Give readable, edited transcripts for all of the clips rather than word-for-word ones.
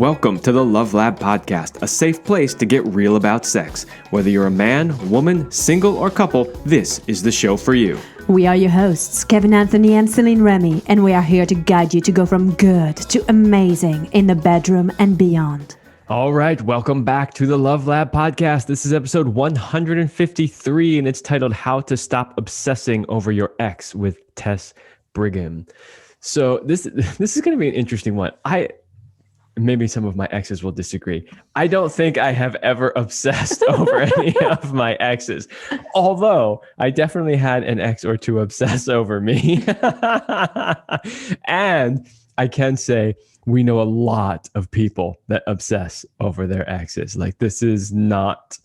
Welcome to the Love Lab Podcast, a safe place to get real about sex. Whether you're a man, woman, single, or couple, this is the show for you. We are your hosts, Kevin Anthony and Celine Remy, and we are here to guide you to go from good to amazing in the bedroom and beyond. All right, welcome back to the Love Lab Podcast. This is episode 153, and it's titled How to Stop Obsessing Over Your Ex with Tess, Brigham. So this is going to be an interesting one. Maybe some of my exes will disagree. I don't think I have ever obsessed over any of my exes, although I definitely had an ex or two obsess over me. And I can say we know a lot of people that obsess over their exes. Like, this is not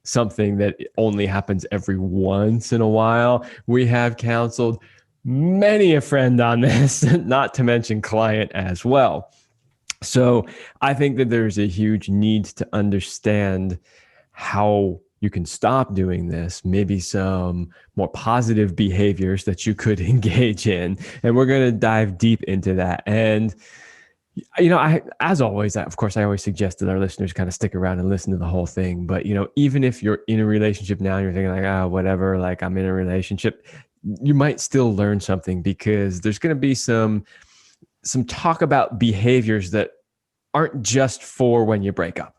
something that only happens every once in a while. We have counseled many a friend on this, not to mention client as well. So I think that there's a huge need to understand how you can stop doing this, maybe some more positive behaviors that you could engage in. And we're going to dive deep into that. And, you know, as always, of course, I always suggest that our listeners kind of stick around and listen to the whole thing. But, you know, even if you're in a relationship now, and you're thinking like, whatever, like I'm in a relationship, you might still learn something, because there's going to be some talk about behaviors that aren't just for when you break up.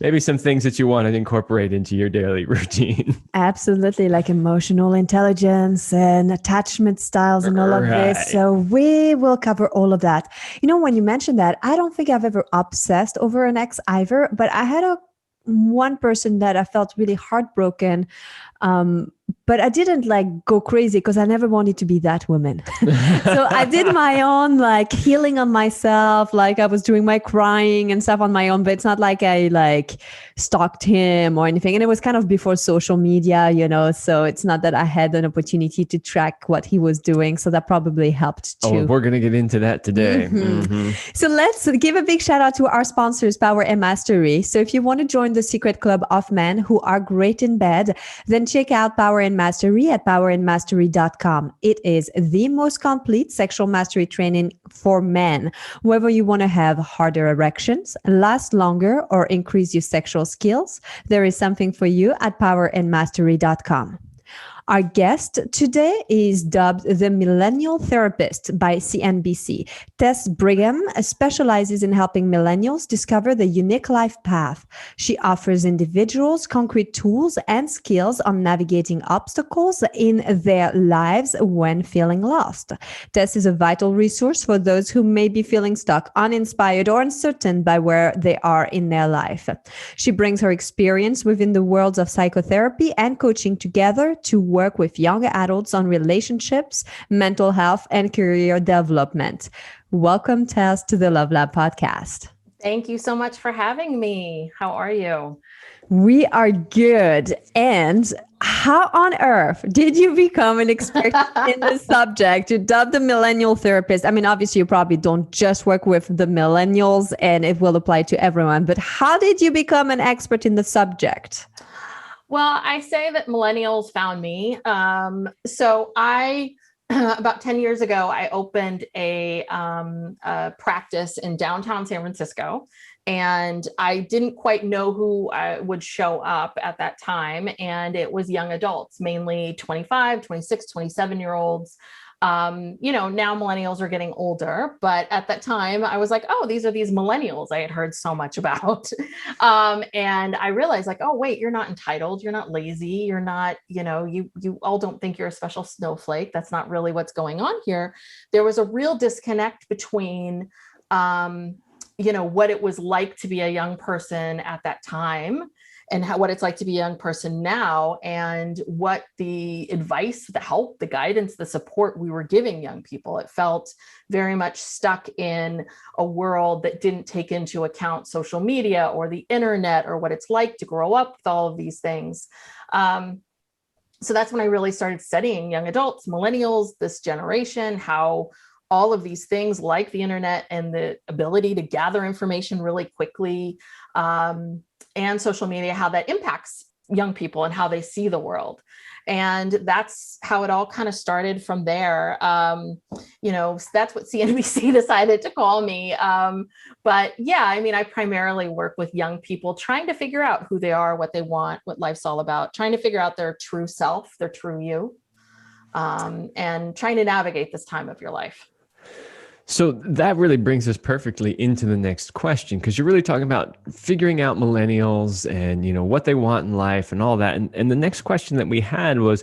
Maybe some things that you want to incorporate into your daily routine. Absolutely, like emotional intelligence and attachment styles and all of this. So we will cover all of that. You know, when you mentioned that, I don't think I've ever obsessed over an ex either, but I had one person that I felt really heartbroken. But I didn't like go crazy because I never wanted to be that woman. So I did my own like healing on myself. Like I was doing my crying and stuff on my own, but it's not like I like stalked him or anything. And it was kind of before social media, you know, so it's not that I had an opportunity to track what he was doing. So that probably helped too. Oh, we're going to get into that today. So let's give a big shout out to our sponsors, Power and Mastery. So if you want to join the secret club of men who are great in bed, then check out Power and Mastery at powerandmastery.com. It is the most complete sexual mastery training for men. Whether you want to have harder erections, last longer, or increase your sexual skills, there is something for you at powerandmastery.com. Our guest today is dubbed the Millennial Therapist by CNBC. Tess Brigham specializes in helping millennials discover the unique life path. She offers individuals concrete tools and skills on navigating obstacles in their lives when feeling lost. Tess is a vital resource for those who may be feeling stuck, uninspired, or uncertain by where they are in their life. She brings her experience within the worlds of psychotherapy and coaching together to work with young adults on relationships, mental health, and career development. Welcome, Tess, to the Love Lab podcast. Thank you so much for having me. How are you? We are good. And how on earth did you become an expert in the subject? You dubbed the millennial therapist. I mean, obviously, you probably don't just work with the millennials and it will apply to everyone, but how did you become an expert in the subject? Well, I say that millennials found me. So I, about 10 years ago, I opened a practice in downtown San Francisco, and I didn't quite know who would show up at that time. And it was young adults, mainly 25, 26, 27-year-olds. You know, now millennials are getting older, but at that time I was like, oh, these are these millennials I had heard so much about. And I realized like, oh, wait, you're not entitled. You're not lazy. You're not, you know, you all don't think you're a special snowflake. That's not really what's going on here. There was a real disconnect between, you know, what it was like to be a young person at that time and what it's like to be a young person now, and what the advice, the help, the guidance, the support we were giving young people. It felt very much stuck in a world that didn't take into account social media or the internet or what it's like to grow up with all of these things. So that's when I really started studying young adults, millennials, this generation, how all of these things like the internet and the ability to gather information really quickly, and social media, how that impacts young people and how they see the world. And that's how it all kind of started from there. That's what CNBC decided to call me. But yeah, I mean, I primarily work with young people trying to figure out who they are, what they want, what life's all about, trying to figure out their true self, their true you, and trying to navigate this time of your life. So that really brings us perfectly into the next question, because you're really talking about figuring out millennials and, what they want in life and all that. And the next question that we had was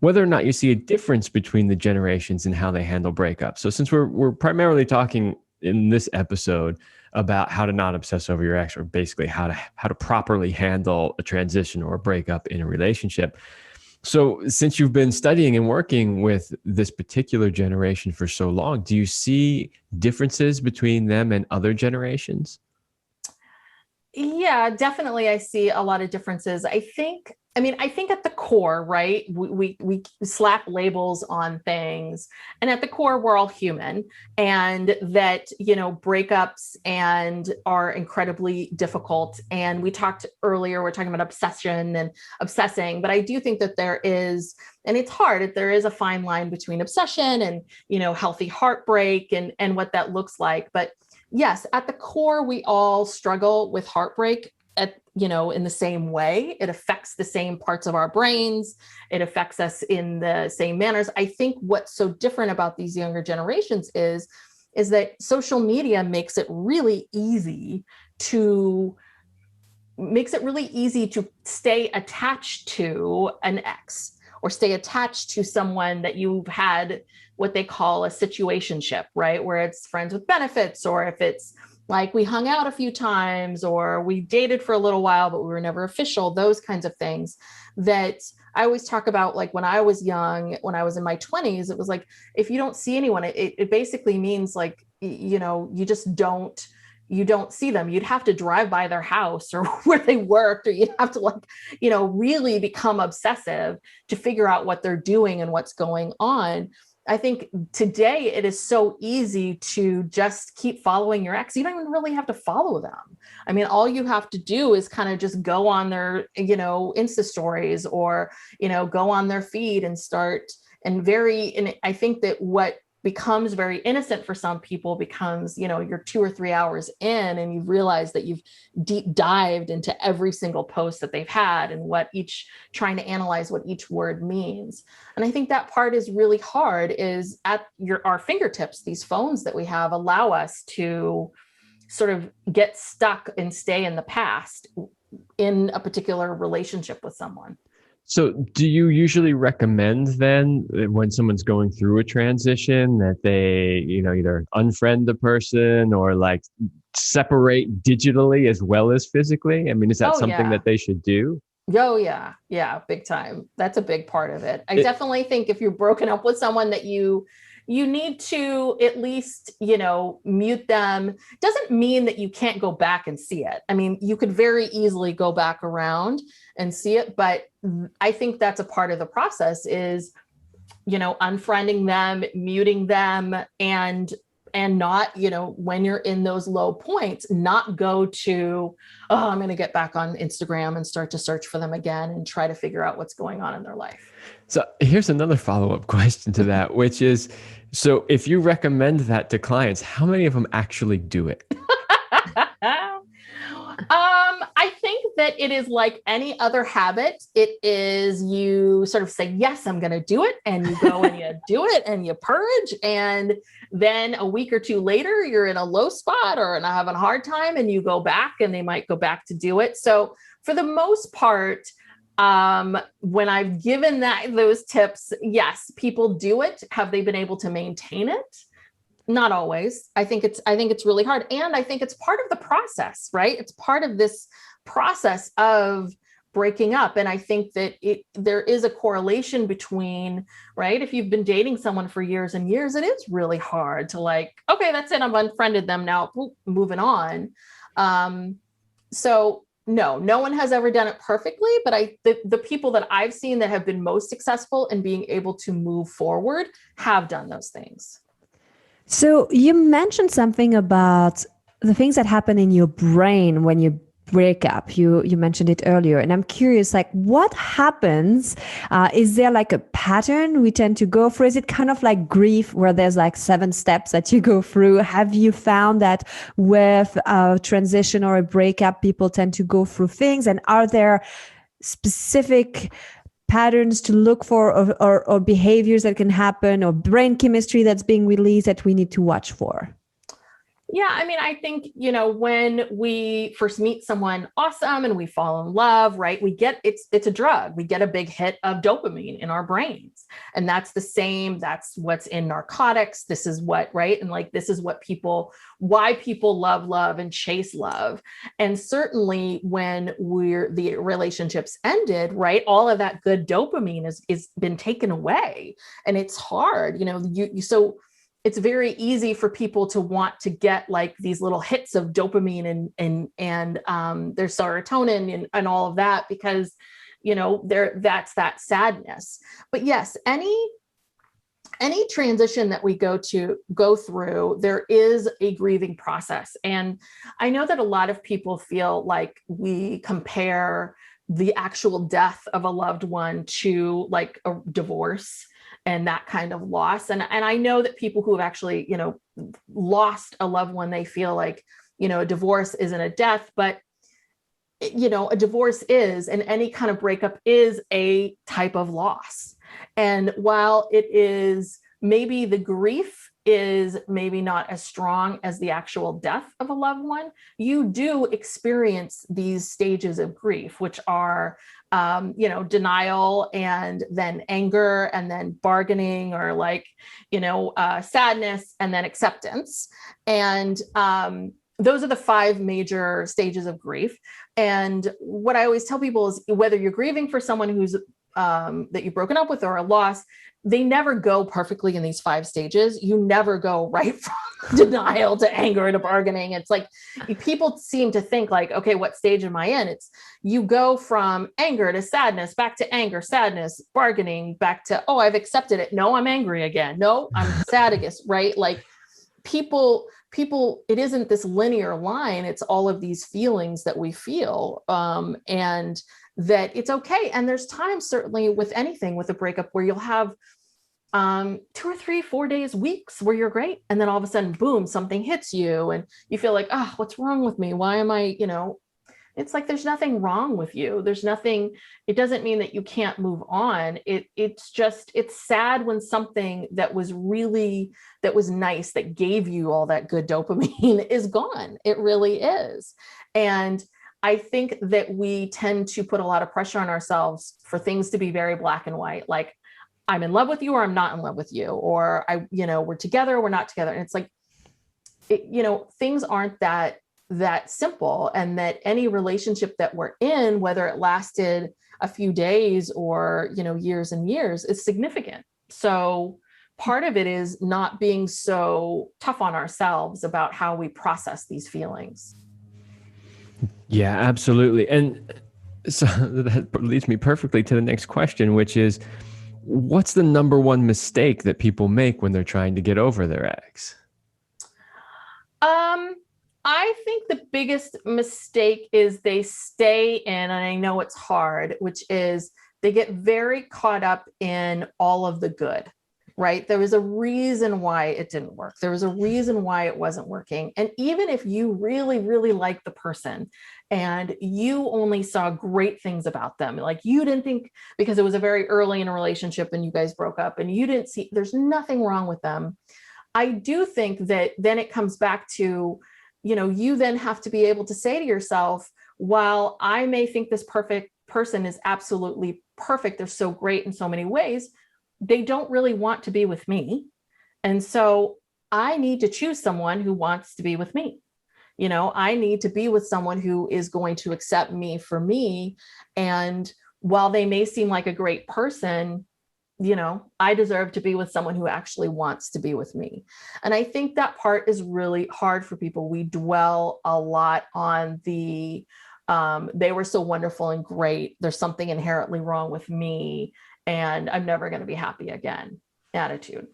whether or not you see a difference between the generations and how they handle breakups. So since we're primarily talking in this episode about how to not obsess over your ex, or basically how to properly handle a transition or a breakup in a relationship. So since you've been studying and working with this particular generation for so long, do you see differences between them and other generations? Yeah, definitely. I see a lot of differences. I think at the core, right, we slap labels on things, and at the core, we're all human, and that, breakups and are incredibly difficult. And we talked earlier, we're talking about obsession and obsessing, but I do think that there is, and it's hard, there is a fine line between obsession and, healthy heartbreak and what that looks like. But yes, at the core, we all struggle with heartbreak in the same way. It affects the same parts of our brains. It affects us in the same manners. I think what's so different about these younger generations is that social media makes it really easy to stay attached to an ex, or stay attached to someone that you've had what they call a situationship, right? Where it's friends with benefits, or if it's like we hung out a few times, or we dated for a little while, but we were never official, those kinds of things that I always talk about. Like when I was young, when I was in my 20s, it was like, if you don't see anyone, it basically means like, you just don't see them. You'd have to drive by their house or where they worked, or you'd have to really become obsessive to figure out what they're doing and what's going on. I think today it is so easy to just keep following your ex. You don't even really have to follow them. I mean, all you have to do is kind of just go on their, Insta stories, or, go on their feed and start. And I think that what becomes very innocent for some people becomes, you're 2 or 3 hours in and you realize that you've deep dived into every single post that they've had and trying to analyze what each word means. And I think that part is really hard. Is at our fingertips, these phones that we have allow us to sort of get stuck and stay in the past in a particular relationship with someone. So do you usually recommend then, when someone's going through a transition, that they, either unfriend the person or like separate digitally as well as physically? I mean, is that something that they should do? Oh, yeah. Yeah, big time. That's a big part of it. I definitely think if you're broken up with someone, that you need to at least, mute them. Doesn't mean that you can't go back and see it. I mean, you could very easily go back around and see it, but I think that's a part of the process is, unfriending them, muting them, and not, when you're in those low points, not go to, I'm going to get back on Instagram and start to search for them again and try to figure out what's going on in their life. So here's another follow-up question to that, which is, so if you recommend that to clients, how many of them actually do it? I think that it is like any other habit. It is, you sort of say, yes, I'm going to do it. And you go and you do it and you purge. And then a week or two later, you're in a low spot or not having a hard time, and you go back and they might go back to do it. So for the most part, when I've given those tips, yes, people do it. Have they been able to maintain it? Not always. I think it's really hard. And I think it's part of the process, right? It's part of this process of breaking up. And I think that there is a correlation between, right? If you've been dating someone for years and years, it is really hard to like, okay, that's it. I've unfriended them now, moving on. So no one has ever done it perfectly, but the people that I've seen that have been most successful in being able to move forward have done those things. So you mentioned something about the things that happen in your brain when you breakup, you mentioned it earlier, and I'm curious, like, what happens? Is there like a pattern we tend to go through? Is it kind of like grief where there's like 7 steps that you go through? Have you found that with a transition or a breakup, people tend to go through things? And are there specific patterns to look for, or behaviors that can happen, or brain chemistry that's being released that we need to watch for? Yeah, I mean, I think, when we first meet someone awesome and we fall in love, right? It's a drug. We get a big hit of dopamine in our brains. And that's that's what's in narcotics. This is what, right? And like, this is why people love and chase love. And certainly when the relationships ended, right? All of that good dopamine is been taken away, and it's hard, so it's very easy for people to want to get like these little hits of dopamine and their serotonin and all of that, because, that's that sadness. But yes, any transition that we go through, there is a grieving process. And I know that a lot of people feel like we compare the actual death of a loved one to like a divorce and that kind of loss. And I know that people who have actually, lost a loved one, they feel like, a divorce isn't a death, but, a divorce is, and any kind of breakup is a type of loss. And while it is, maybe the grief is maybe not as strong as the actual death of a loved one, you do experience these stages of grief, which are denial, and then anger, and then bargaining, or like, sadness, and then acceptance. And those are the 5 major stages of grief. And what I always tell people is, whether you're grieving for someone who's that you've broken up with, or a loss, they never go perfectly in these 5 stages. You never go right from denial to anger to bargaining. It's like, people seem to think like, okay, what stage am I in? It's, you go from anger to sadness, back to anger, sadness, bargaining, back to, oh, I've accepted it. No, I'm angry again. No, I'm sad again, right? Like people, it isn't this linear line. It's all of these feelings that we feel. And that it's okay. And there's times, certainly with anything, with a breakup, where you'll have 2 or 3, 4 days, weeks where you're great. And then all of a sudden, boom, something hits you and you feel like, oh, what's wrong with me? Why am I, it's like, there's nothing wrong with you. There's nothing, it doesn't mean that you can't move on. It's just, it's sad when something that was nice, that gave you all that good dopamine is gone. It really is. And I think that we tend to put a lot of pressure on ourselves for things to be very black and white. Like, I'm in love with you, or I'm not in love with you, or we're together, or we're not together. And it's like, things aren't that simple. And that any relationship that we're in, whether it lasted a few days or, years and years, is significant. So part of it is not being so tough on ourselves about how we process these feelings. Yeah, absolutely. And so that leads me perfectly to the next question, which is, what's the number one mistake that people make when they're trying to get over their ex? I think the biggest mistake is they stay in, and I know it's hard, which is they get very caught up in all of the good, right? There was a reason why it didn't work. There was a reason why it wasn't working. And even if you really, really like the person and you only saw great things about them, like you didn't think, because it was a very early in a relationship and you guys broke up and you didn't see, there's nothing wrong with them. I do think that then it comes back to, you then have to be able to say to yourself, while I may think this perfect person is absolutely perfect, they're so great in so many ways, they don't really want to be with me. And so I need to choose someone who wants to be with me. I need to be with someone who is going to accept me for me. And while they may seem like a great person, I deserve to be with someone who actually wants to be with me. And I think that part is really hard for people. We dwell a lot on the, they were so wonderful and great, there's something inherently wrong with me, and I'm never going to be happy again attitude.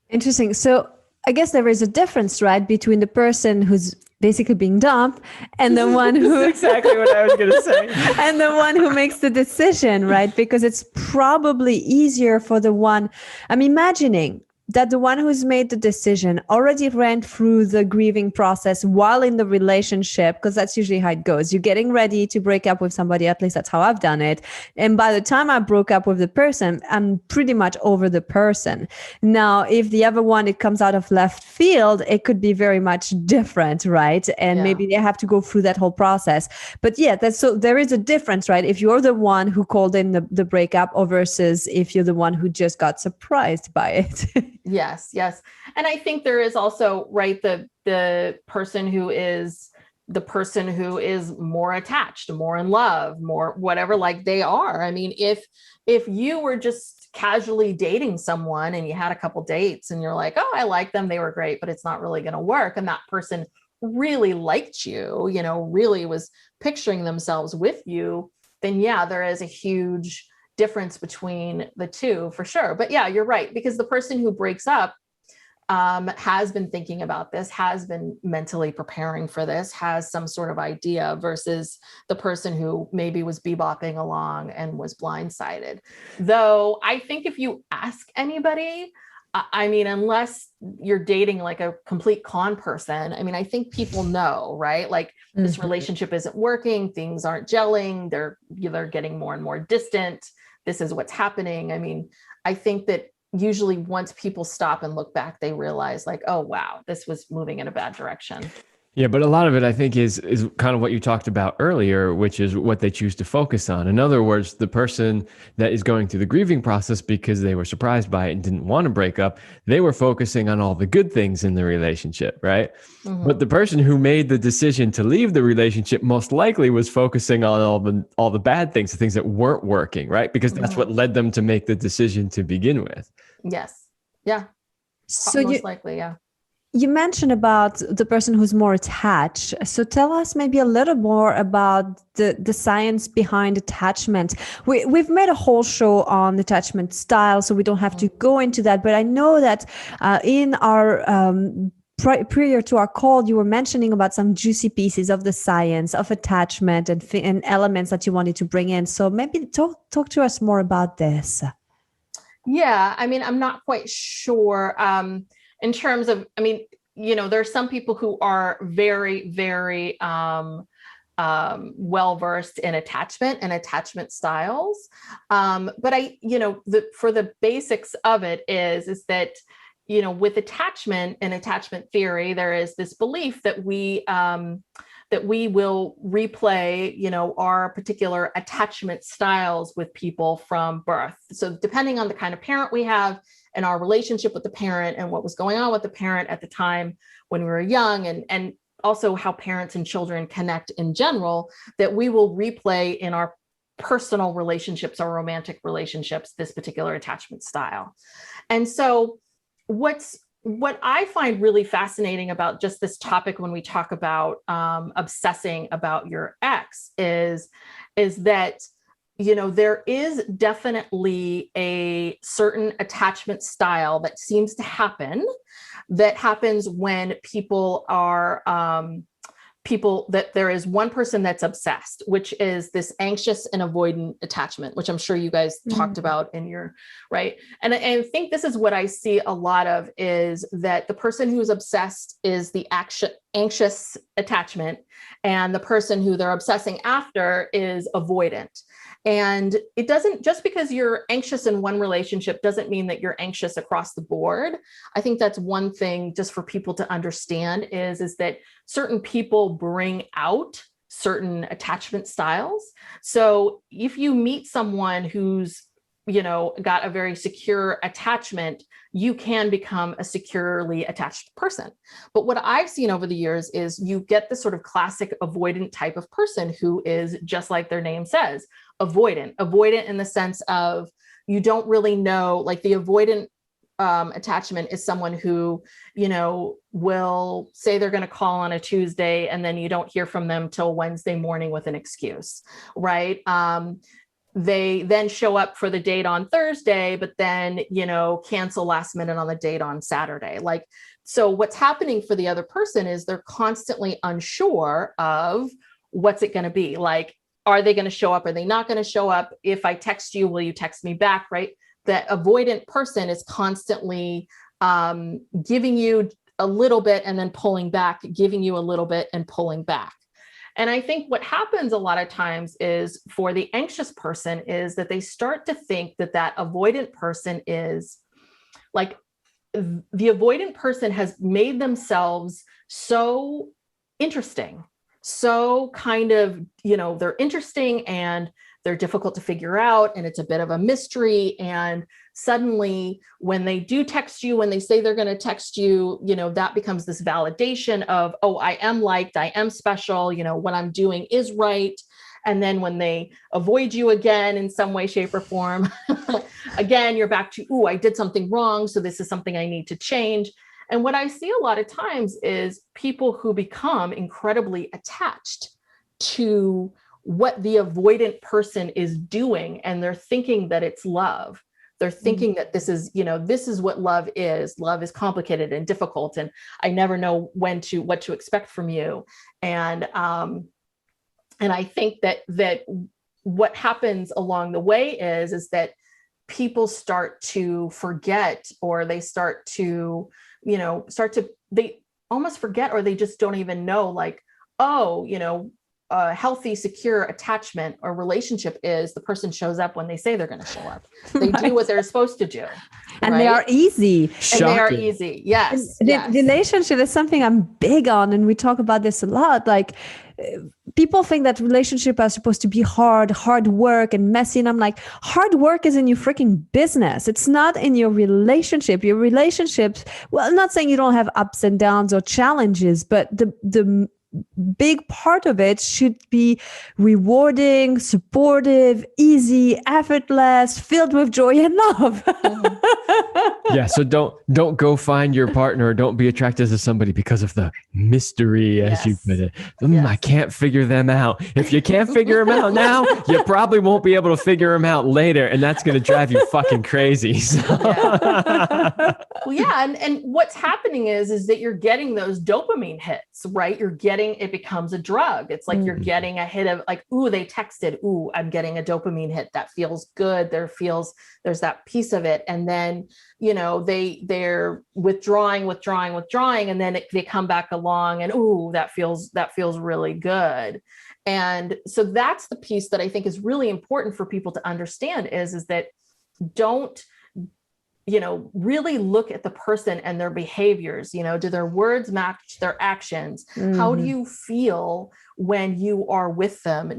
Interesting. So I guess there is a difference, right, between the person who's basically being dumped and the one who That's exactly what I was going to say. and the one who makes the decision, right? Because it's probably easier for the one. I'm imagining that the one who's made the decision already ran through the grieving process while in the relationship, because that's usually how it goes. You're getting ready to break up with somebody, at least that's how I've done it. And by the time I broke up with the person, I'm pretty much over the person. Now, if the other one, it comes out of left field, it could be very much different, right? And maybe they have to go through that whole process. But yeah, so there is a difference, right? If you're the one who called in the breakup or versus if you're the one who just got surprised by it. Yes. And I think there is also, right, the person who is more attached, more in love, more whatever, like they are. I mean, if you were just casually dating someone and you had a couple dates and you're like, oh, I like them, they were great, but it's not really going to work. And that person really liked you, really was picturing themselves with you, then yeah, there is a huge difference between the two for sure. But yeah, you're right, because the person who breaks up has been thinking about this, has been mentally preparing for this, has some sort of idea, versus the person who maybe was bebopping along and was blindsided. Though I think if you ask anybody, I mean, unless you're dating like a complete con person, I mean, I think people know, right? Like this relationship isn't working, things aren't gelling, they're getting more and more distant. This is what's happening. I mean, I think that usually once people stop and look back, they realize like, oh, wow, this was moving in a bad direction. Yeah, but a lot of it, I think, is kind of what you talked about earlier, which is what they choose to focus on. In other words, the person that is going through the grieving process because they were surprised by it and didn't want to break up, they were focusing on all the good things in the relationship, right? Mm-hmm. But the person who made the decision to leave the relationship most likely was focusing on all the bad things, the things that weren't working, right? Because that's what led them to make the decision to begin with. Yes. Yeah. So most likely, yeah. You mentioned about the person who's more attached. So tell us maybe a little more about the science behind attachment. We've made a whole show on attachment style, so we don't have to go into that. But I know that in our prior to our call, you were mentioning about some juicy pieces of the science of attachment and elements that you wanted to bring in. So maybe talk to us more about this. Yeah, I mean, I'm not quite sure. In terms of, I mean, there's some people who are very, very well-versed in attachment and attachment styles. But for the basics of it is that, with attachment and attachment theory, there is this belief that we will replay, our particular attachment styles with people from birth. So depending on the kind of parent we have and our relationship with the parent and what was going on with the parent at the time when we were young, and also how parents and children connect in general, that we will replay in our personal relationships or romantic relationships, this particular attachment style. And so what I find really fascinating about just this topic when we talk about obsessing about your ex is that, there is definitely a certain attachment style that seems to happen, that happens when people are that there is one person that's obsessed, which is this anxious and avoidant attachment, which I'm sure you guys talked about in your, right. And I think this is what I see a lot of, is that the person who's obsessed is the anxious attachment, and the person who they're obsessing after is avoidant. And it doesn't, just because you're anxious in one relationship doesn't mean that you're anxious across the board. I think that's one thing just for people to understand is that certain people bring out certain attachment styles. So if you meet someone who's, got a very secure attachment, you can become a securely attached person. But what I've seen over the years is you get the sort of classic avoidant type of person who is, just like their name says, avoidant in the sense of you don't really know, like the avoidant attachment is someone who, will say they're going to call on a Tuesday and then you don't hear from them till Wednesday morning with an excuse, right? They then show up for the date on Thursday, but then, cancel last minute on the date on Saturday. Like, So what's happening for the other person is they're constantly unsure of what's it going to be. Like, are they going to show up? Are they not going to show up? If I text you, will you text me back? Right. The avoidant person is constantly giving you a little bit and then pulling back, giving you a little bit and pulling back. And I think what happens a lot of times is for the anxious person is that they start to think that that avoidant person is like, the avoidant person has made themselves so interesting, so kind of, they're interesting and they're difficult to figure out. And it's a bit of a mystery. And suddenly when they do text you, when they say they're going to text you, that becomes this validation of, oh, I am liked, I am special, what I'm doing is right. And then when they avoid you again in some way, shape, or form, again, you're back to, oh, I did something wrong. So this is something I need to change. And what I see a lot of times is people who become incredibly attached to what the avoidant person is doing. And they're thinking that it's love. They're thinking that this is, this is what love is. Love is complicated and difficult. And I never know what to expect from you. And I think that what happens along the way is that people start to forget, or they start to, they almost forget, or they just don't even know, like, oh, a healthy, secure attachment or relationship is the person shows up when they say they're going to show up. They do what they're supposed to do. And they are easy. And they are easy. Yes. The relationship is something I'm big on. And we talk about this a lot. Like, people think that relationships are supposed to be hard work and messy. And I'm like, hard work is in your freaking business. It's not in your relationship. Your relationships, well, I'm not saying you don't have ups and downs or challenges, but the big part of it should be rewarding, supportive, easy, effortless, filled with joy and love. Yeah. So don't go find your partner. Don't be attracted to somebody because of the mystery, as you put it. I can't figure them out. If you can't figure them out now, you probably won't be able to figure them out later. And that's going to drive you fucking crazy. So. Well, yeah. And what's happening is that you're getting those dopamine hits, right? It becomes a drug. It's like you're getting a hit of like, ooh, they texted, ooh, I'm getting a dopamine hit. That feels good. There's that piece of it. And then, they're withdrawing. And then they come back along and, ooh, that feels really good. And so that's the piece that I think is really important for people to understand is that don't, really look at the person and their behaviors. Do their words match their actions? How do you feel when you are with them?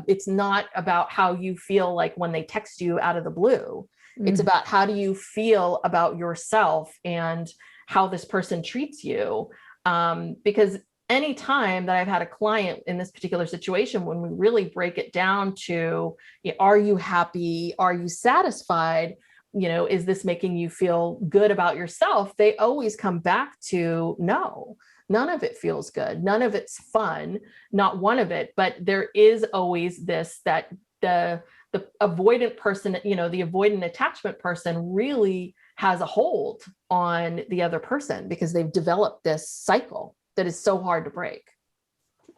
It's not about how you feel like when they text you out of the blue. It's about how do you feel about yourself and how this person treats you. Because anytime that I've had a client in this particular situation, when we really break it down to, are you happy? Are you satisfied? Is this making you feel good about yourself? They always come back to, no, none of it feels good. None of it's fun, not one of it. But there is always this, that the avoidant person, the avoidant attachment person really has a hold on the other person because they've developed this cycle that is so hard to break.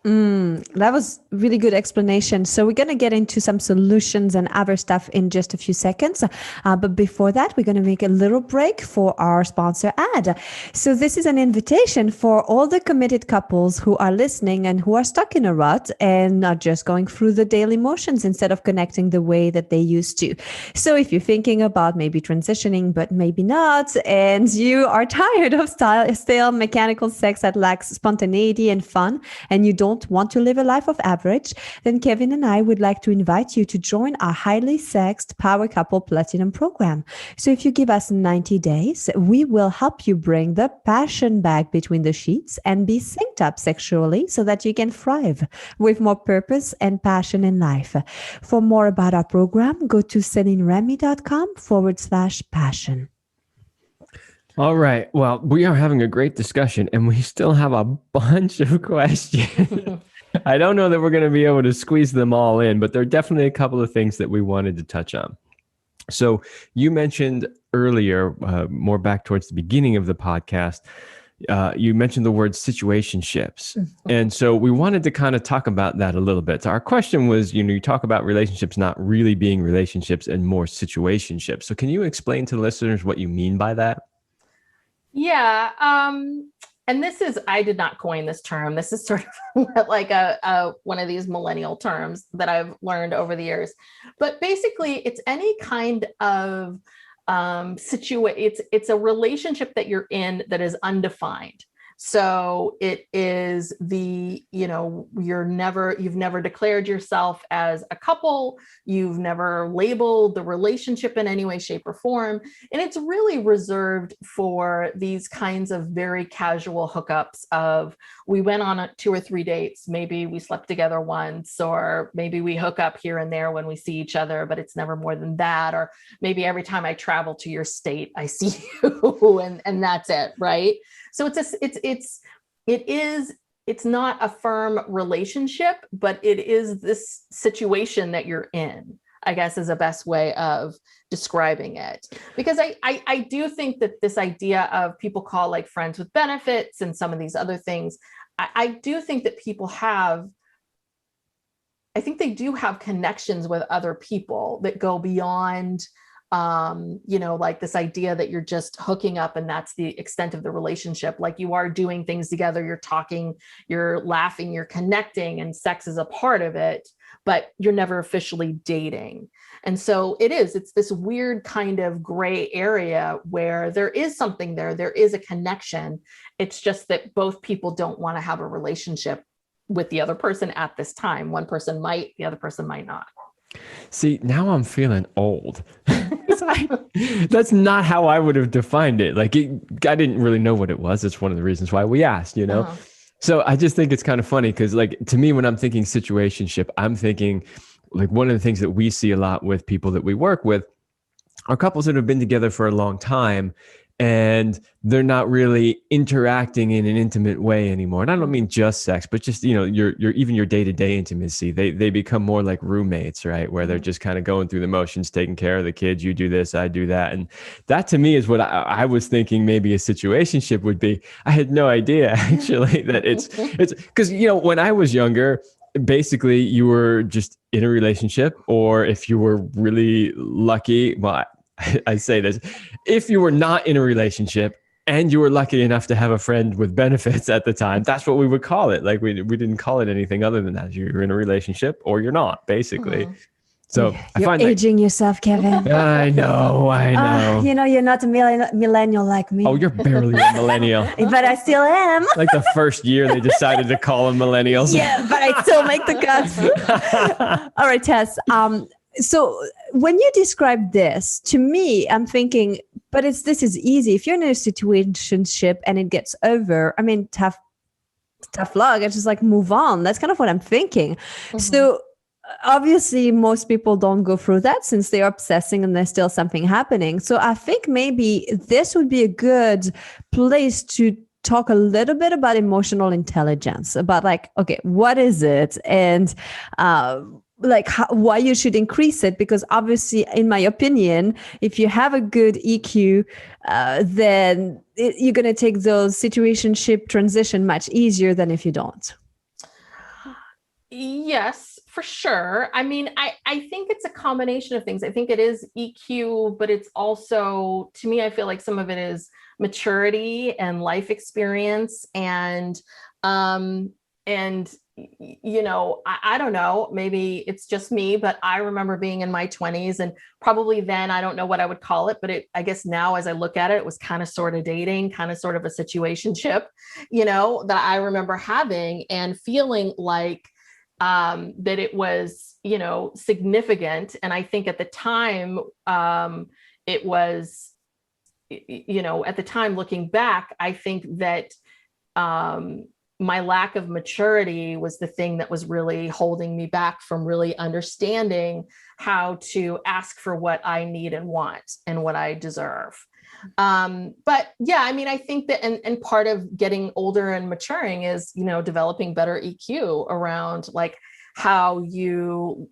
That was really good explanation. So we're going to get into some solutions and other stuff in just a few seconds. But before that, we're going to make a little break for our sponsor ad. So this is an invitation for all the committed couples who are listening and who are stuck in a rut and are just going through the daily motions instead of connecting the way that they used to. So if you're thinking about maybe transitioning, but maybe not, and you are tired of stale mechanical sex that lacks spontaneity and fun, and you don't want to live a life of average, then Kevin and I would like to invite you to join our highly sexed Power Couple Platinum program. So if you give us 90 days, we will help you bring the passion back between the sheets and be synced up sexually so that you can thrive with more purpose and passion in life. For more about our program, go to CelineRemy.com/passion. All right. Well, we are having a great discussion and we still have a bunch of questions. I don't know that we're going to be able to squeeze them all in, but there are definitely a couple of things that we wanted to touch on. So you mentioned earlier, more back towards the beginning of the podcast, you mentioned the word situationships. And so we wanted to kind of talk about that a little bit. So our question was, you talk about relationships not really being relationships and more situationships. So can you explain to the listeners what you mean by that? Yeah. And I did not coin this term. This is sort of like one of these millennial terms that I've learned over the years. But basically, it's any kind of it's a relationship that you're in that is undefined. So it is you've never declared yourself as a couple. You've never labeled the relationship in any way, shape, or form. And it's really reserved for these kinds of very casual hookups of, we went on 2 or 3 dates. Maybe we slept together once, or maybe we hook up here and there when we see each other, but it's never more than that. Or maybe every time I travel to your state, I see you and that's it. Right. So it's not a firm relationship, but it is this situation that you're in, I guess, is the best way of describing it. Because I do think that this idea of people call like friends with benefits and some of these other things, I do think that they do have connections with other people that go beyond like this idea that you're just hooking up and that's the extent of the relationship. Like, you are doing things together, you're talking, you're laughing, you're connecting, and sex is a part of it, but you're never officially dating. And so it's this weird kind of gray area where there is something there is a connection. It's just that both people don't want to have a relationship with the other person at this time. One person might, the other person might not. See, now I'm feeling old. That's not how I would have defined it. Like, I didn't really know what it was. It's one of the reasons why we asked, Uh-huh. So I just think it's kind of funny because, like, to me, when I'm thinking situationship, I'm thinking like one of the things that we see a lot with people that we work with are couples that have been together for a long time, and they're not really interacting in an intimate way anymore. And I don't mean just sex, but just, your even your day-to-day intimacy. They become more like roommates, right? Where they're just kind of going through the motions, taking care of the kids. You do this, I do that. And that to me is what I was thinking maybe a situationship would be. I had no idea actually that it's because, when I was younger, basically you were just in a relationship, or if you were really lucky, well, I say this, if you were not in a relationship and you were lucky enough to have a friend with benefits at the time, that's what we would call it. Like, we didn't call it anything other than that. You're in a relationship or you're not, basically. Mm-hmm. So you're aging yourself, Kevin. I know. You're not a millennial like me. Oh, you're barely a millennial. But I still am. Like the first year they decided to call them millennials. Yeah, but I still make the cut. All right, Tess. So when you describe this to me, I'm thinking, but this is easy. If you're in a situationship and it gets over, I mean, tough luck. It's just like, move on. That's kind of what I'm thinking. Mm-hmm. So obviously most people don't go through that since they're obsessing and there's still something happening. So I think maybe this would be a good place to talk a little bit about emotional intelligence, about like, okay, what is it? And, why you should increase it, because obviously, in my opinion, if you have a good EQ, then you're going to take those situationship transition much easier than if you don't. Yes, for sure. I mean, I think it's a combination of things. I think it is EQ, but it's also, to me, I feel like some of it is maturity and life experience and I don't know, maybe it's just me, but I remember being in my 20s, and probably then I don't know what I would call it, but I guess now as I look at it, it was kind of sort of dating, kind of sort of a situationship, that I remember having and feeling like that it was, significant. And I think at the time it was, at the time looking back, I think that my lack of maturity was the thing that was really holding me back from really understanding how to ask for what I need and want and what I deserve. But yeah, I mean, I think that, and part of getting older and maturing is, developing better EQ around like how you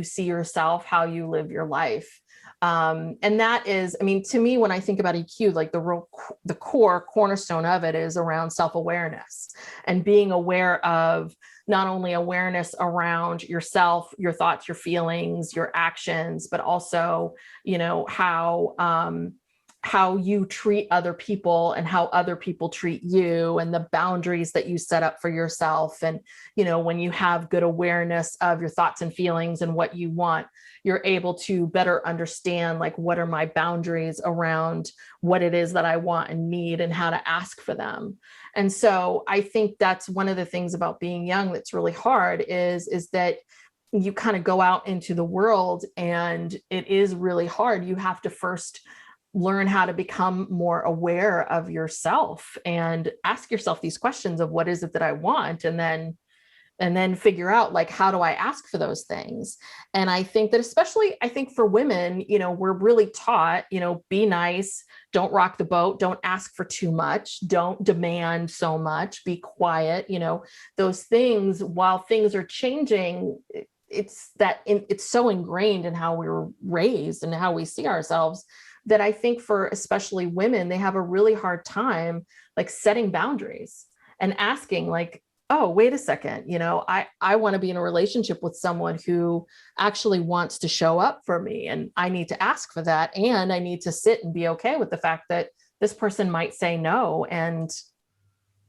see yourself, how you live your life. And that is, I mean, to me, when I think about EQ, like the core cornerstone of it is around self-awareness and being aware of not only awareness around yourself, your thoughts, your feelings, your actions, but also, how you treat other people and how other people treat you, and the boundaries that you set up for yourself. And, when you have good awareness of your thoughts and feelings and what you want, you're able to better understand, like, what are my boundaries around what it is that I want and need and how to ask for them. And so I think that's one of the things about being young that's really hard is that you kind of go out into the world and it is really hard. You have to first learn how to become more aware of yourself and ask yourself these questions of what is it that I want? And then figure out, like, how do I ask for those things? And I think that especially, I think for women, we're really taught, be nice, don't rock the boat, don't ask for too much, don't demand so much, be quiet, those things. While things are changing, it's so ingrained in how we were raised and how we see ourselves, that I think for especially women, they have a really hard time, like, setting boundaries and asking, like, oh, wait a second, I want to be in a relationship with someone who actually wants to show up for me. And I need to ask for that. And I need to sit and be okay with the fact that this person might say no. And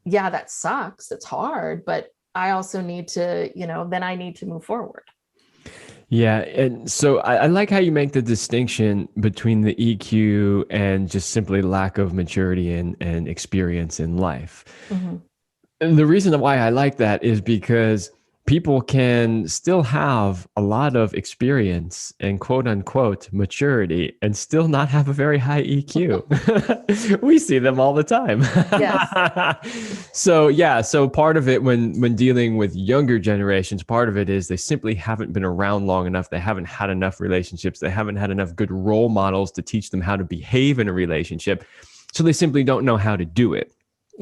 yeah, that sucks. It's hard, but I also need to, then I need to move forward. Yeah. And so I like how you make the distinction between the EQ and just simply lack of maturity and experience in life. Mm-hmm. And the reason why I like that is because people can still have a lot of experience and quote unquote maturity and still not have a very high EQ. We see them all the time. Yes. So part of it when dealing with younger generations, part of it is they simply haven't been around long enough. They haven't had enough relationships. They haven't had enough good role models to teach them how to behave in a relationship. So they simply don't know how to do it.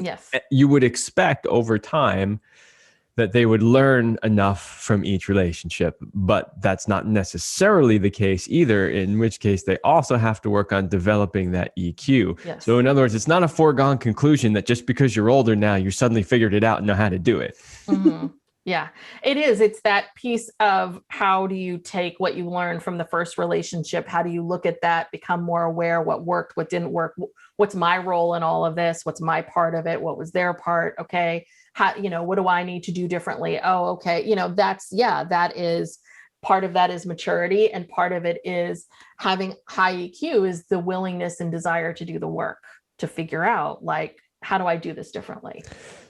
Yes. You would expect over time that they would learn enough from each relationship, but that's not necessarily the case either, in which case they also have to work on developing that EQ. Yes. So in other words, it's not a foregone conclusion that just because you're older now, you suddenly figured it out and know how to do it. Mm-hmm. Yeah, it is. It's that piece of how do you take what you learned from the first relationship? How do you look at that, become more aware, what worked, what didn't work? What's my role in all of this? What's my part of it? What was their part? Okay. How, what do I need to do differently? Oh, okay. That is part of that is maturity. And part of it is having high EQ is the willingness and desire to do the work, to figure out, like, how do I do this differently?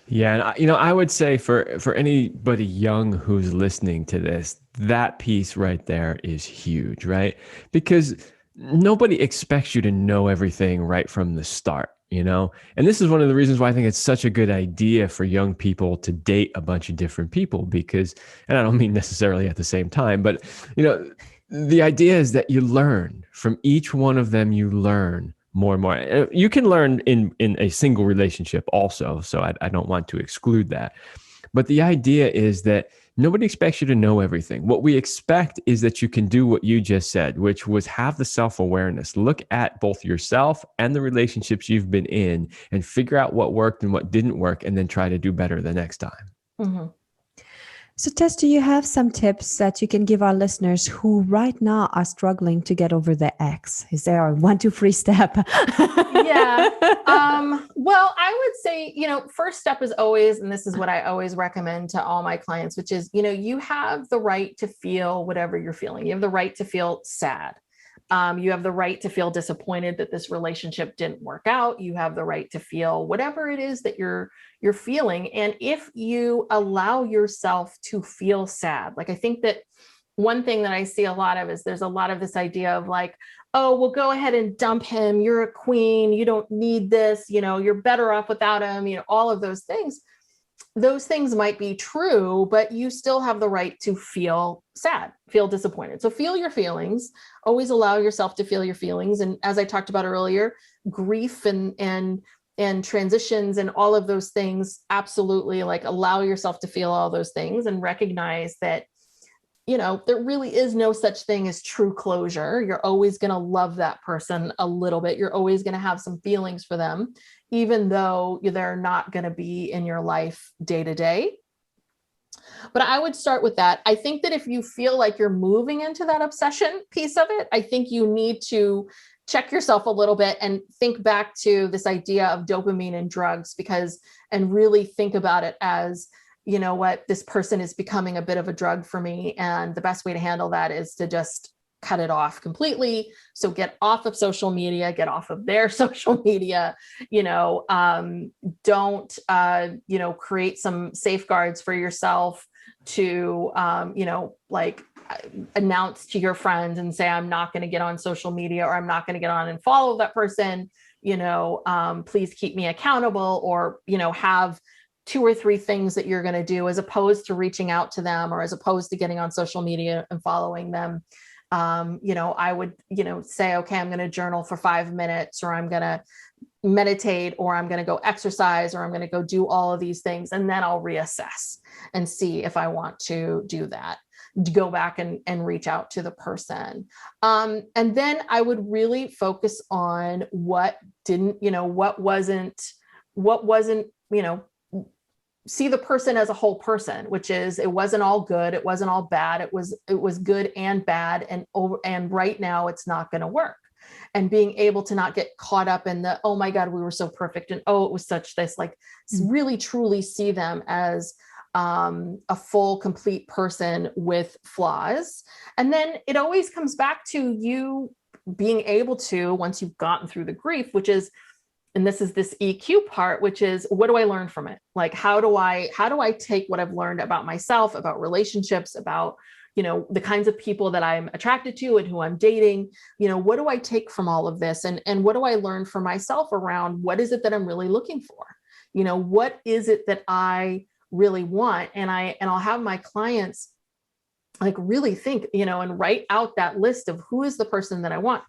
Yeah. And I would say for anybody young who's listening to this, that piece right there is huge, right? Because nobody expects you to know everything right from the start, and this is one of the reasons why I think it's such a good idea for young people to date a bunch of different people, because, and I don't mean necessarily at the same time, but, the idea is that you learn from each one of them, you learn more and more. You can learn in a single relationship also. So I don't want to exclude that. But the idea is that nobody expects you to know everything. What we expect is that you can do what you just said, which was have the self-awareness, look at both yourself and the relationships you've been in and figure out what worked and what didn't work, and then try to do better the next time. Mm-hmm. So Tess, do you have some tips that you can give our listeners who right now are struggling to get over their ex? Is there a 1, 2, 3 step? Yeah. Well, I would say, first step is always, and this is what I always recommend to all my clients, which is, you have the right to feel whatever you're feeling. You have the right to feel sad. You have the right to feel disappointed that this relationship didn't work out. You have the right to feel whatever it is that you're feeling. And if you allow yourself to feel sad, like, I think that one thing that I see a lot of is there's a lot of this idea of, like, oh, well, go ahead and dump him. You're a queen. You don't need this. You're better off without him. All of those things. Those things might be true, but you still have the right to feel sad, feel disappointed. So feel your feelings, always allow yourself to feel your feelings. And as I talked about earlier, grief and transitions and all of those things, absolutely, like, allow yourself to feel all those things and recognize that there really is no such thing as true closure. You're always going to love that person a little bit. You're always going to have some feelings for them, even though they're not going to be in your life day to day. But I would start with that. I think that if you feel like you're moving into that obsession piece of it, I think you need to check yourself a little bit and think back to this idea of dopamine and drugs, and really think about it as, this person is becoming a bit of a drug for me. And the best way to handle that is to just cut it off completely. So get off of social media, get off of their social media, don't, create some safeguards for yourself to, announce to your friends and say, I'm not going to get on social media, or I'm not going to get on and follow that person, please keep me accountable, or, have 2 or 3 things that you're going to do, as opposed to reaching out to them, or as opposed to getting on social media and following them. I would, say, okay, I'm going to journal for 5 minutes, or I'm going to meditate, or I'm going to go exercise, or I'm going to go do all of these things. And then I'll reassess and see if I want to do that, to go back and reach out to the person. And then I would really focus on what wasn't, see the person as a whole person, which is, it wasn't all good. It wasn't all bad. It was good and bad. And right now it's not going to work. And being able to not get caught up in the, oh my God, we were so perfect. And oh, it was such this, really truly see them as a full, complete person with flaws. And then it always comes back to you being able to, once you've gotten through the grief, which is, and this is this EQ part, which is, what do I learn from it? Like, how do I take what I've learned about myself, about relationships, about, the kinds of people that I'm attracted to and who I'm dating, what do I take from all of this? And what do I learn for myself around what is it that I'm really looking for? What is it that I really want? And I'll have my clients really think, and write out that list of who is the person that I want.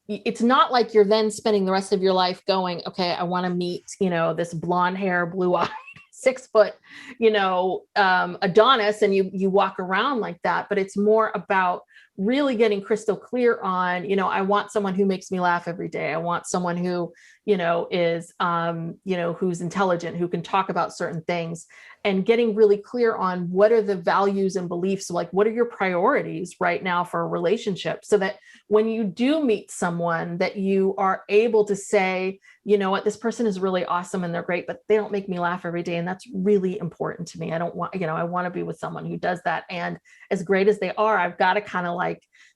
It's not like you're then spending the rest of your life going, okay, I want to meet, this blonde hair, blue eyed, 6 foot, Adonis, and you walk around like that. But it's more about really getting crystal clear on, I want someone who makes me laugh every day. I want someone who, is, who's intelligent, who can talk about certain things, and getting really clear on what are the values and beliefs. So what are your priorities right now for a relationship, so that when you do meet someone, that you are able to say, this person is really awesome and they're great, but they don't make me laugh every day. And that's really important to me. I don't want, I want to be with someone who does that. And as great as they are, I've got to kind of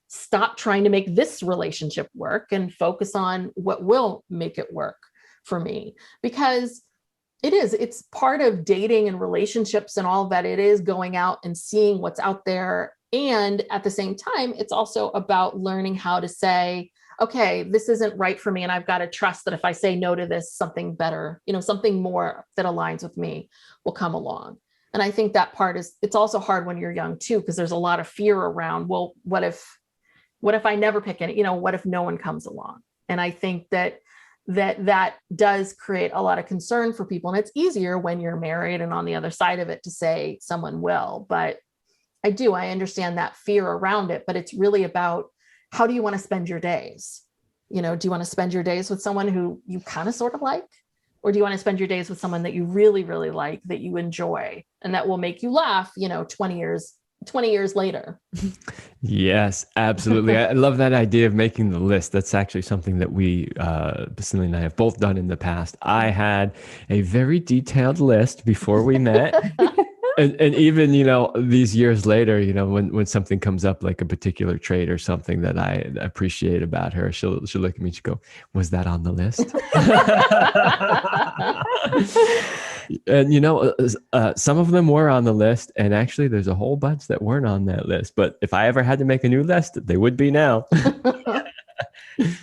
stop trying to make this relationship work and focus on what will make it work for me. Because it's part of dating and relationships and all of that. It is going out and seeing what's out there. And at the same time, it's also about learning how to say, okay, this isn't right for me. And I've got to trust that if I say no to this, something better, something more that aligns with me will come along. And I think that part it's also hard when you're young too, because there's a lot of fear around, well, what if I never pick any, what if no one comes along? And I think that does create a lot of concern for people. And it's easier when you're married and on the other side of it to say someone will, but I understand that fear around it, but it's really about, how do you want to spend your days? Do you want to spend your days with someone who you kind of sort of like, or do you want to spend your days with someone that you really, really like, that you enjoy, and that will make you laugh, 20 years later? Yes, absolutely. I love that idea of making the list. That's actually something that we, Vasily and I, have both done in the past. I had a very detailed list before we met. And even, these years later, when something comes up, like a particular trait or something that I appreciate about her, she'll look at me and she'll go, was that on the list? And, some of them were on the list. And actually, there's a whole bunch that weren't on that list. But if I ever had to make a new list, they would be now.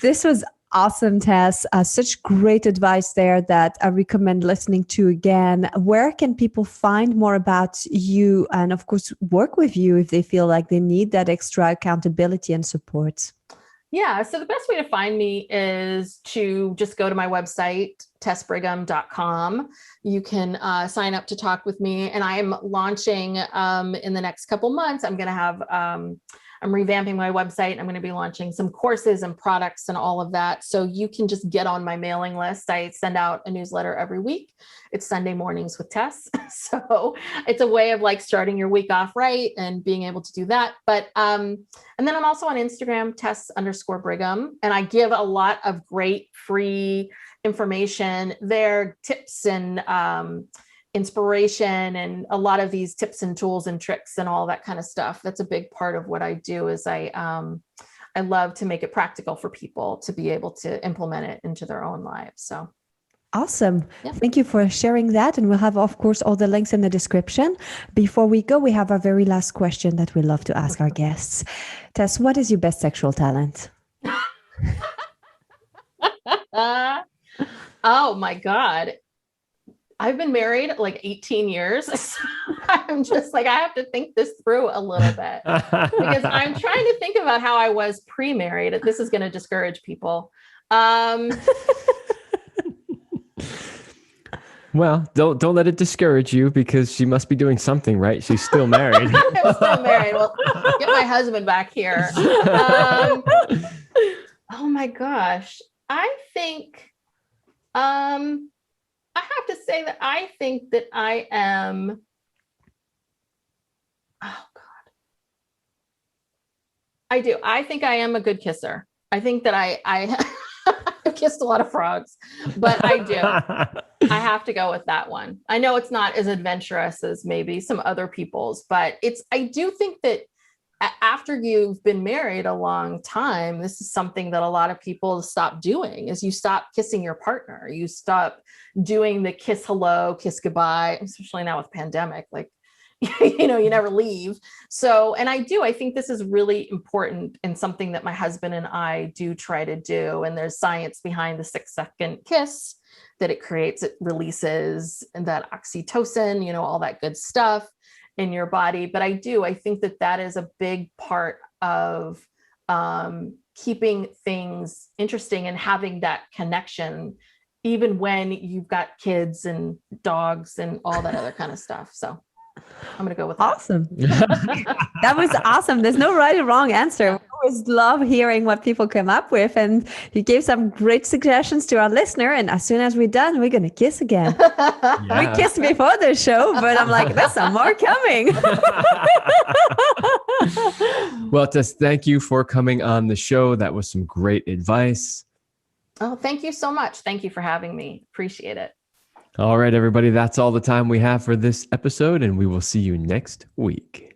This was awesome, Tess. Such great advice there that I recommend listening to again. Where can people find more about you and, of course, work with you if they feel like they need that extra accountability and support? Yeah. So the best way to find me is to just go to my website, tessbrigham.com. You can sign up to talk with me. And I am launching in the next couple months. I'm going to have, I'm revamping my website. I'm going to be launching some courses and products and all of that. So you can just get on my mailing list. I send out a newsletter every week. It's Sunday mornings with Tess. So it's a way of like starting your week off right and being able to do that. But, and then I'm also on Instagram, Tess_Brigham. And I give a lot of great free information there, tips and inspiration, and a lot of these tips and tools and tricks and all that kind of stuff. That's a big part of what I do. Is I love to make it practical for people to be able to implement it into their own lives. So awesome. Yeah. Thank you for sharing that. And we'll have, of course, all the links in the description. Before we go, we have our very last question that we love to ask our guests. Tess, what is your best sexual talent? Oh my God. I've been married like 18 years. So I'm just like, I have to think this through a little bit because I'm trying to think about how I was pre-married. This is going to discourage people. Well, don't let it discourage you, because she must be doing something right. She's still married. I'm still married. Well, get my husband back here. Oh my gosh. I think, I have to say that I think that I am, oh God. I do. I think I am a good kisser. I think that I I've kissed a lot of frogs, but I do. I have to go with that one. I know it's not as adventurous as maybe some other people's, but I do think that after you've been married a long time, this is something that a lot of people stop doing, is you stop kissing your partner. You stop doing the kiss hello, kiss goodbye, especially now with pandemic, like, you know, you never leave. So, and I think this is really important and something that my husband and I do try to do. And there's science behind the 6-second kiss that it creates, it releases, and that oxytocin, you know, all that good stuff in your body. But I think that is a big part of keeping things interesting and having that connection, even when you've got kids and dogs and all that other kind of stuff. So I'm going to go with that. Awesome. That was awesome. There's no right or wrong answer. We always love hearing what people come up with. And you gave some great suggestions to our listener. And as soon as we're done, we're going to kiss again. Yeah. We kissed before the show, but I'm like, there's some more coming. Well, Tess, thank you for coming on the show. That was some great advice. Oh, thank you so much. Thank you for having me. Appreciate it. All right, everybody, that's all the time we have for this episode, and we will see you next week.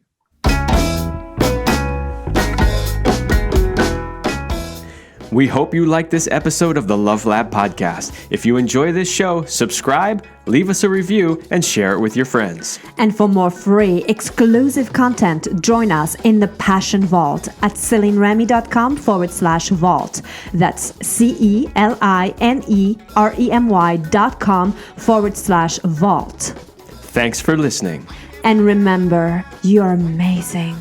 We hope you liked this episode of the Love Lab podcast. If you enjoy this show, subscribe, leave us a review, and share it with your friends. And for more free, exclusive content, join us in the Passion Vault at CelineRemy.com/vault. That's CelineRemy.com/vault. Thanks for listening. And remember, you're amazing.